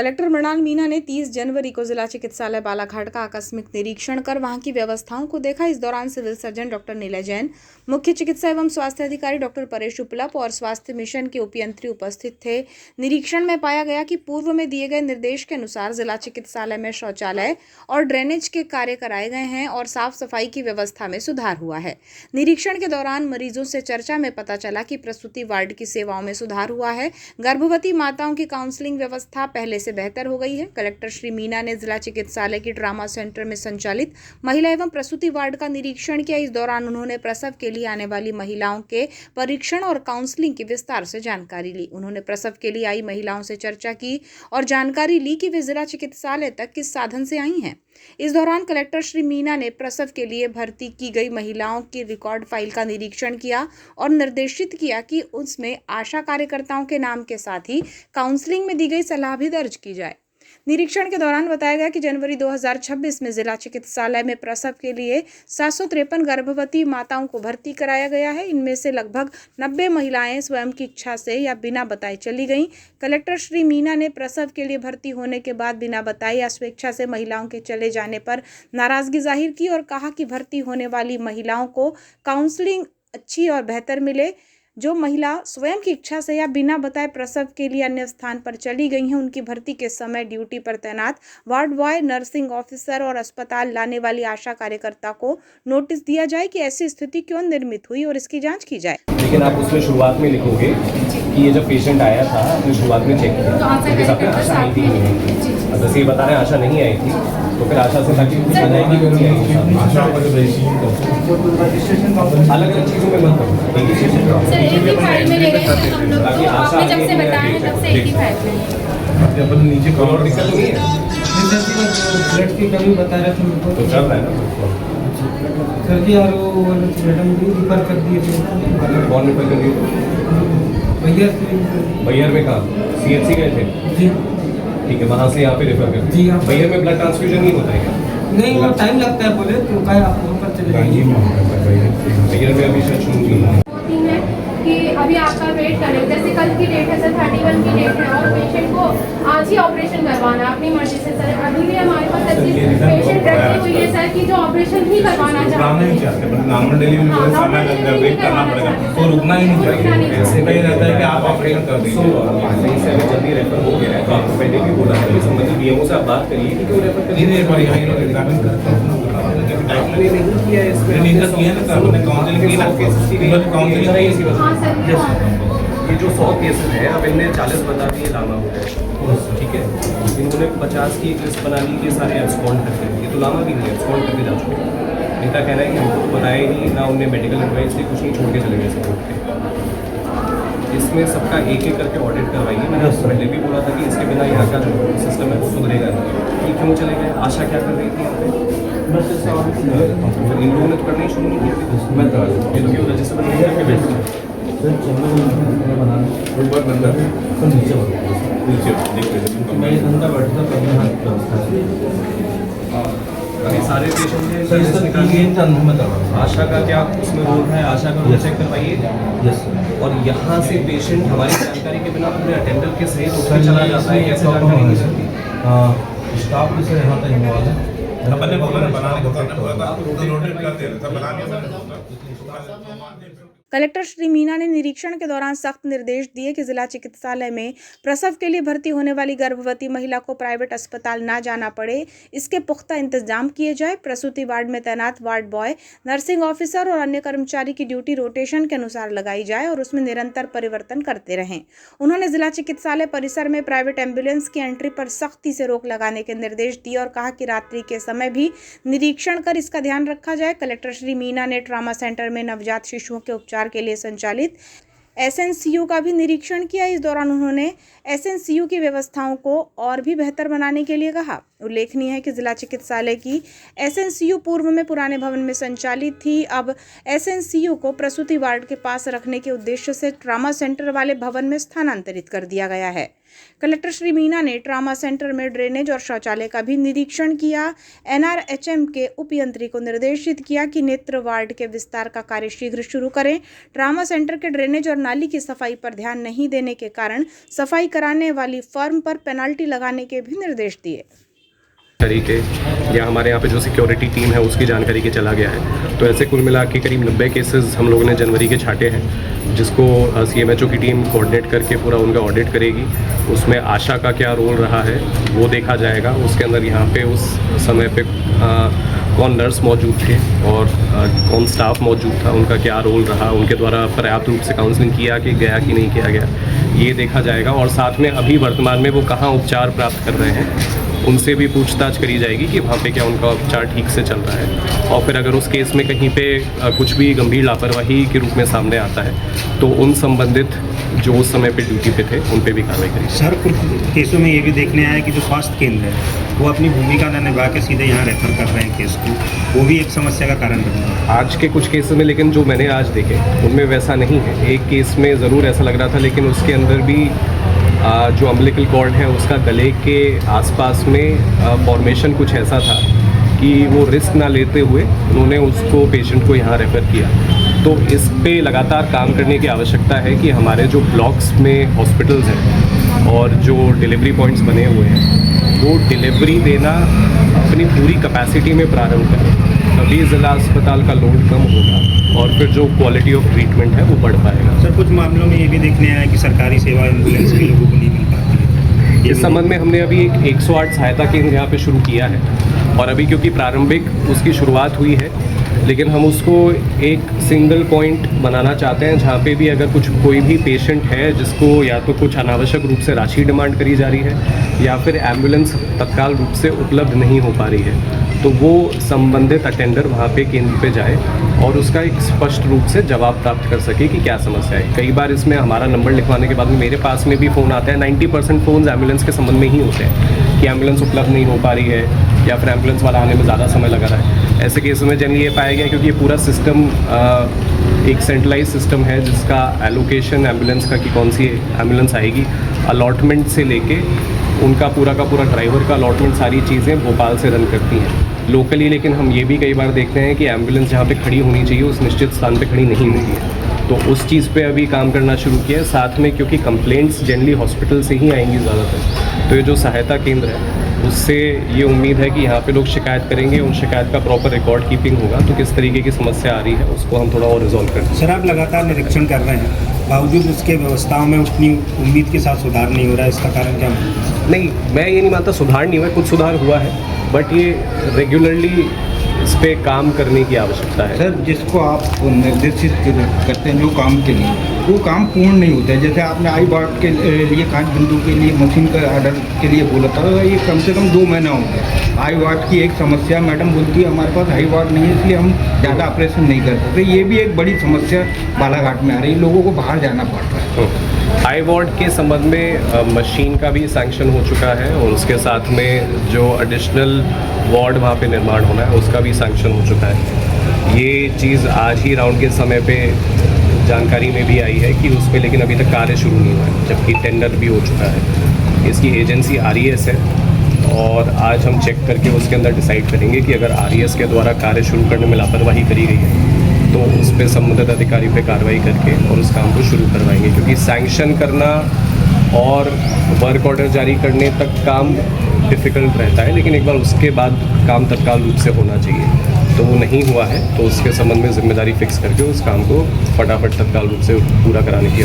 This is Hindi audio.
कलेक्टर मृणाल मीना ने 30 जनवरी को जिला चिकित्सालय बालाघाट का आकस्मिक निरीक्षण कर वहां की व्यवस्थाओं को देखा। इस दौरान civil surgeon doctor Nilay Jain, मुख्य चिकित्सा एवं स्वास्थ्य अधिकारी डॉक्टर परेश उपलप और स्वास्थ्य मिशन के उपयंत्री उपस्थित थे। निरीक्षण में पाया गया कि पूर्व में दिए गए निर्देश के अनुसार जिला चिकित्सालय में शौचालय और ड्रेनेज के कार्य कराए गए हैं और साफ सफाई की व्यवस्था में सुधार हुआ है। निरीक्षण के दौरान मरीजों से चर्चा में पता चला कि प्रसूति वार्ड की सेवाओं में सुधार हुआ है। गर्भवती माताओं की काउंसलिंग व्यवस्था पहले से बेहतर हो गई है। कलेक्टर श्री मीना ने जिला चिकित्सालय की ट्रामा सेंटर में संचालित महिला एवं प्रसूति वार्ड का निरीक्षण किया। इस दौरान उन्होंने प्रसव के लिए आने वाली महिलाओं के परीक्षण और काउंसलिंग की विस्तार से जानकारी ली। उन्होंने प्रसव के लिए आई महिलाओं से चर्चा की और जानकारी ली कि वे जिला चिकित्सालय तक किस साधन से आई हैं। इस दौरान कलेक्टर श्री मीना ने प्रसव के लिए भर्ती की गई महिलाओं की रिकॉर्ड फाइल का निरीक्षण किया और निर्देशित किया कि उसमें आशा कार्यकर्ताओं के नाम के साथ ही काउंसलिंग में दी गई सलाह भी दर्ज की जाए। निरीक्षण के दौरान बताया गया कि जनवरी 2026 में जिला चिकित्सालय में प्रसव के लिए 753 गर्भवती माताओं को भर्ती कराया गया है। इनमें से लगभग 90 महिलाएं स्वयं की इच्छा से या बिना बताए चली गईं। कलेक्टर श्री मीना ने प्रसव के लिए भर्ती होने के बाद बिना बताए या स्वेच्छा से महिलाओं के चले जाने पर नाराजगी जाहिर की और कहा कि भर्ती होने वाली महिलाओं को काउंसलिंग अच्छी और बेहतर मिले। जो महिला स्वयं की इच्छा से या बिना बताए प्रसव के लिए अन्य स्थान पर चली गई हैं, उनकी भर्ती के समय ड्यूटी पर तैनात वार्ड बॉय, नर्सिंग ऑफिसर और अस्पताल लाने वाली आशा कार्यकर्ता को नोटिस दिया जाए कि ऐसी स्थिति क्यों निर्मित हुई और इसकी जांच की जाए। लेकिन आप उसमें शुरुआत में लिखोगे कि ये जब पेशेंट आया था आपने शुरुआत में चेक किया क्योंकि आपने आशा आई थी अगर ये बता रहे हैं आशा नहीं आई थी तो फिर आशा से ताकि जाएगी क्यों नहीं आई अलग अलग चीज़ों में मत करो ताकि आशा नीचे कॉलर दिक्कत नहीं है ब्लड की कमी बता रहे थे मेरे को तो चल रहा है ना सर जी यार वो मैडम भी रिफर कर दिए थे। कौन रिफर कर दिए भैयर में कहाँ CHC गए थे जी ठीक है वहाँ से यहाँ पे रेफर कर जी हाँ भैया में ब्लड ट्रांसफ्यूजन नहीं होता है क्या नहीं वो टाइम लगता है बोले तो क्या आप वहाँ पर चले जाइए भैया में अभी शायद शुरू नहीं कि अभी आपका वेट करें, जैसे कल की डेट है सर 31 की डेट है और पेशेंट को आज ही ऑपरेशन करवाना है अपनी मर्जी से सर। अभी भी हमारे पास ऐसी पेशेंट रखी हुई है सर कि जो ऑपरेशन ही करवाना चाहते हैं। नॉर्मल डिलीवरी में समय लगता है वेट करना पड़ेगा तो रुकना ही नहीं चाहिए। ऐसे कहीं रहता है कि आप ऑपरेशन कर दीजिए जल्दी रेफर हो गया है तो आपको पहले भी बोला है संबंधित DMO से आप बात करिए कि क्यों रेफर करिए नहीं पर यहाँ एग्जामिन करते हैं नहीं किया है इसमें नहीं किया ना सर मैंने काउंसलिंग की ना काउंसलिंग नहीं इसी हाँ सर ये जो 100 केसेस हैं अब इनने 40 बता दिए लामा हो गए ठीक है इन्होंने 50 की एक लिस्ट बना ली ये सारे एब्सकॉन्ड करते हैं ये तो लामा भी नहीं एब्सकॉन्ड करके जा चुके हैं। इनका कहना है कि हमको तो बताया ही नहीं ना उनने मेडिकल एडवाइस से कुछ नहीं छोड़ के चले गए सपोर्ट के। इसमें सबका एक एक करके ऑडिट करवाइए। मैंने पहले भी बोला था कि इसके बिना यहाँ का जो सिस्टम है वो सुधरेगा नहीं। ये क्यों चले गए आशा क्या कर रही थी यहाँ पे फिर इन लोगों ने तो करना ही शुरू नहीं किया ये तो क्यों रजिस्टर बना करके बैठ अभी सारे पेशेंट आशा का क्या उसमें रोल है आशा का रोल चेक करवाइए और यहाँ से पेशेंट हमारी जानकारी के बिना पूरे अटेंडर के सहित उसमें चला जाता है कैसे जानकारी नहीं सकती स्टाफ भी सर यहाँ तक इन्वॉल्व है मैंने बोला बनाने को करना होगा तो नोटिस करते हैं बनाने कलेक्टर श्री मीना ने निरीक्षण के दौरान सख्त निर्देश दिए कि जिला चिकित्सालय में प्रसव के लिए भर्ती होने वाली गर्भवती महिला को प्राइवेट अस्पताल ना जाना पड़े, इसके पुख्ता इंतजाम किए जाए। प्रसूति वार्ड में तैनात वार्ड बॉय, नर्सिंग ऑफिसर और अन्य कर्मचारी की ड्यूटी रोटेशन के अनुसार लगाई जाए और उसमें निरंतर परिवर्तन करते रहें। उन्होंने जिला चिकित्सालय परिसर में प्राइवेट एम्बुलेंस की एंट्री पर सख्ती से रोक लगाने के निर्देश दिए और कहा कि रात्रि के समय भी निरीक्षण कर इसका ध्यान रखा जाए। कलेक्टर श्री मीना ने ट्रामा सेंटर में नवजात शिशुओं के उपचार के लिए संचालित SNCU का भी निरीक्षण किया। इस दौरान उन्होंने SNCU की व्यवस्थाओं को और भी बेहतर बनाने के लिए कहा। उल्लेखनीय है कि जिला चिकित्सालय की एसएनसीयू पूर्व में पुराने भवन में संचालित थी। अब एसएनसीयू को प्रसूति वार्ड के पास रखने के उद्देश्य से ट्रामा सेंटर वाले भवन में स्थानांतरित कर दिया गया है। कलेक्टर श्री मीना ने ट्रामा सेंटर में ड्रेनेज और शौचालय का भी निरीक्षण किया। एनआरएचएम के उपयंत्री को निर्देशित किया कि नेत्र वार्ड के विस्तार का कार्य शीघ्र शुरू करें। ट्रामा सेंटर के ड्रेनेज और नाली की सफाई पर ध्यान नहीं देने के कारण सफाई कराने वाली फर्म पर पेनल्टी लगाने के भी निर्देश दिए। तरीके या हमारे यहाँ पे जो सिक्योरिटी टीम है उसकी जानकारी के चला गया है। तो ऐसे कुल मिला के करीब 90 केसेस हम लोगों ने जनवरी के छाटे हैं, जिसको CMHO की टीम कोऑर्डिनेट करके पूरा उनका ऑडिट करेगी। उसमें आशा का क्या रोल रहा है वो देखा जाएगा। उसके अंदर यहाँ पे उस समय पे कौन नर्स मौजूद थे और कौन स्टाफ मौजूद था, उनका क्या रोल रहा, उनके द्वारा पर्याप्त रूप से काउंसलिंग किया कि गया कि नहीं किया गया, ये देखा जाएगा। और साथ में अभी वर्तमान में वो कहाँ उपचार प्राप्त कर रहे हैं उनसे भी पूछताछ करी जाएगी कि वहाँ पे क्या उनका उपचार ठीक से चल रहा है। और फिर अगर उस केस में कहीं पे कुछ भी गंभीर लापरवाही के रूप में सामने आता है तो उन संबंधित जो उस समय पे ड्यूटी पे थे उन पे भी कार्रवाई करेगी। सर, कुछ केसों में ये भी देखने आया कि जो स्वास्थ्य केंद्र है वो अपनी भूमिका न निभा के सीधे यहाँ रेफर कर रहे हैं केस को, वो भी एक समस्या का कारण बन रहा है आज के कुछ केसेस में। लेकिन जो मैंने आज देखे उनमें वैसा नहीं है। एक केस में ज़रूर ऐसा लग रहा था, लेकिन उसके अंदर भी जो अम्बिलिकल कॉर्ड है उसका गले के आसपास में फॉर्मेशन कुछ ऐसा था कि वो रिस्क ना लेते हुए उन्होंने उसको पेशेंट को यहाँ रेफ़र किया। तो इस पे लगातार काम करने की आवश्यकता है कि हमारे जो ब्लॉक्स में हॉस्पिटल्स हैं और जो डिलीवरी पॉइंट्स बने हुए हैं वो डिलीवरी देना अपनी पूरी कैपेसिटी में प्रारंभ करें, तभी ज़िला अस्पताल का लोड कम होगा और फिर जो क्वालिटी ऑफ ट्रीटमेंट है वो बढ़ पाएगा। सर, कुछ मामलों में ये भी देखने आया कि सरकारी सेवा एम्बुलेंस भी लोगों को नहीं मिल पाती है। इस संबंध में हमने अभी एक 108 सहायता केंद्र यहाँ पे शुरू किया है और अभी क्योंकि प्रारंभिक उसकी शुरुआत हुई है, लेकिन हम उसको एक सिंगल पॉइंट बनाना चाहते हैं जहाँ पे भी अगर कोई भी पेशेंट है जिसको या तो कुछ अनावश्यक रूप से राशि डिमांड करी जा रही है या फिर एम्बुलेंस तत्काल रूप से उपलब्ध नहीं हो पा रही है, तो वो संबंधित अटेंडर वहाँ पे केंद्र पे जाए और उसका एक स्पष्ट रूप से जवाब प्राप्त कर सके कि क्या समस्या है। कई बार इसमें हमारा नंबर लिखवाने के बाद में मेरे पास में भी फ़ोन आता है। 90% फ़ोन्स एम्बुलेंस के संबंध में ही होते हैं कि एम्बुलेंस उपलब्ध नहीं हो पा रही है या फिर एम्बुलेंस वाला आने में ज़्यादा समय लगा रहा है। ऐसे केसों में जनरली ये पाया गया क्योंकि ये पूरा सिस्टम एक सेंट्रलाइज सिस्टम है जिसका एलोकेशन एम्बुलेंस का कि कौन सी एम्बुलेंस आएगी, अलॉटमेंट से लेके उनका पूरा का पूरा ड्राइवर का अलॉटमेंट, सारी चीज़ें भोपाल से रन करती हैं लोकली। लेकिन हम ये भी कई बार देखते हैं कि एम्बुलेंस जहाँ पे खड़ी होनी चाहिए उस निश्चित स्थान पे खड़ी नहीं होती है, तो उस चीज़ पे अभी काम करना शुरू किया है। साथ में क्योंकि कंप्लेंट्स जनरली हॉस्पिटल से ही आएंगी ज़्यादातर, तो ये जो सहायता केंद्र है उससे ये उम्मीद है कि यहाँ पे लोग शिकायत करेंगे, उन शिकायत का प्रॉपर रिकॉर्ड कीपिंग होगा, तो किस तरीके की समस्या आ रही है उसको हम थोड़ा और रिजॉल्व करते हैं। सर, आप लगातार निरीक्षण कर रहे हैं, बावजूद उसके व्यवस्थाओं में उतनी उम्मीद के साथ सुधार नहीं हो रहा है, इसका कारण क्या है? नहीं, मैं ये नहीं मानता सुधार नहीं हुआ है, कुछ सुधार हुआ है, बट ये रेगुलरली इस पे काम करने की आवश्यकता है। सर, जिसको आप निर्देशित करते हैं जो काम के लिए, वो काम पूर्ण नहीं होता है। जैसे आपने आई वार्ड के लिए 5 बिंदु के लिए मशीन का ऑर्डर के लिए बोला था, ये कम से कम 2 महीना हो गया। आई वार्ड की एक समस्या, मैडम बोलती है हमारे पास आई वार्ड नहीं है इसलिए हम ज़्यादा ऑपरेशन नहीं कर सकते। ये भी एक बड़ी समस्या बालाघाट में आ रही है, लोगों को बाहर जाना पड़ रहा है। आई वार्ड के संबंध में मशीन का भी सैंक्शन हो चुका है और उसके साथ में जो एडिशनल वार्ड वहाँ पे निर्माण होना है उसका भी सैंक्शन हो चुका है। ये चीज़ आज ही राउंड के समय पे जानकारी में भी आई है कि उसमें, लेकिन अभी तक कार्य शुरू नहीं हुआ है, जबकि टेंडर भी हो चुका है। इसकी एजेंसी RES है और आज हम चेक करके उसके अंदर डिसाइड करेंगे कि अगर RES के द्वारा कार्य शुरू करने में लापरवाही करी गई है तो उस पर संबंधित अधिकारी पे कार्रवाई करके और उस काम को शुरू करवाएंगे, क्योंकि सैंक्शन करना और वर्क ऑर्डर जारी करने तक काम डिफ़िकल्ट रहता है, लेकिन एक बार उसके बाद काम तत्काल रूप से होना चाहिए। तो वो नहीं हुआ है, तो उसके संबंध में जिम्मेदारी फिक्स करके उस काम को फटाफट तत्काल रूप से पूरा कराने की